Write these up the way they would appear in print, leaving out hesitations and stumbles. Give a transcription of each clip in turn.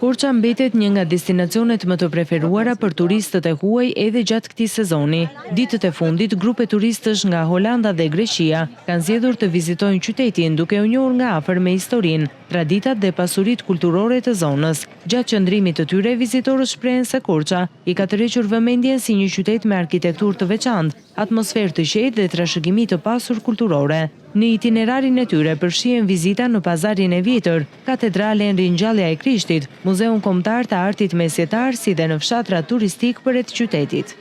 Korça mbetet një nga destinacionet më të preferuara për turistët e huaj edhe gjatë këtij sezoni. Ditët e fundit, grupe turistësh nga Holanda dhe Greqia kanë zgjedhur të vizitojnë qytetin duke u njohur nga afër me historinë, traditat dhe pasuritë kulturore të zonës. Gjatë qëndrimit të tyre, vizitorët shprehen se Korça i ka tërhequr vëmendjen si një qytet me arkitekturë të veçantë, atmosferë të qetë dhe trashëgimi të pasur kulturore. Në itinerarin e tyre përfshihen vizita në pazarin e vjetër, katedralen Ringjallja e Krishtit, Muzeun Kombëtar të Artit Mesjetar, si dhe në fshatra turistik përreth qytetit.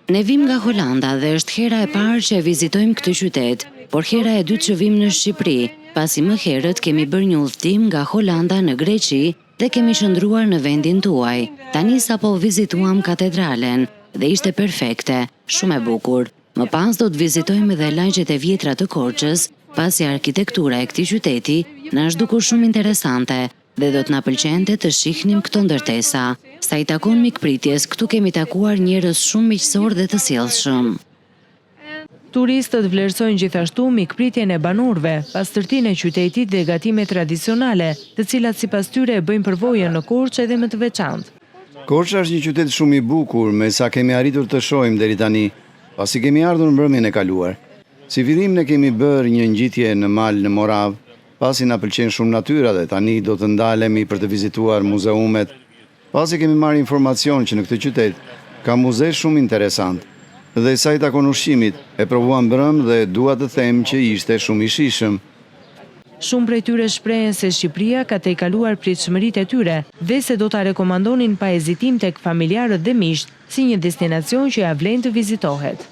Ne vim nga Holanda dhe është hera e parë që e vizitojmë këtë qytet, por hera e dytë që vim në Shqipëri, pasi më herët kemi bërë një udhëtim nga Holanda në Greqi dhe kemi qëndruar në vendin tuaj. Tani sapo vizituam katedralen dhe ishte perfekte, shumë e bukur. Më pas do të vizitojmë edhe lagjet e vjetra të Korçës, pasi arkitektura e këtij qyteti na është dukur shumë interesante dhe do të na pëlqente të shihnim këto ndërtesa. Sa i takon mikpritjes, këtu kemi takuar njerëz shumë miqësor dhe të sjellshëm. Turistët vlerësojnë gjithashtu mikpritjen e banorëve, pastërtinë e qytetit dhe gatimet tradicionale, të cilat sipas tyre e bëjnë përvojën në Korçë edhe më të veçantë. Korça është një qytet shumë i bukur, me sa kemi arritur të shohim deri tani, pasi kemi ardhur në mbrëmjen e kaluar. Si fillim ne kemi bërë një ngjitje në mal në Morav, pasi na pëlqen shumë natyra dhe tani do të ndalemi për të vizituar muzeumet, pasi kemi marrë informacion që në këtë qytet ka muze shumë interesant. Dhe sa i takon ushqimit, e provuam brëm dhe dua të them që ishte shumë i shijshëm. Shumë prej tyre shprehen se Shqipëria ka tejkaluar pritshmëritë e tyre dhe se do ta rekomandonin pa hezitim tek familjarët dhe miqt si një destinacion që ja vlen të vizitohet.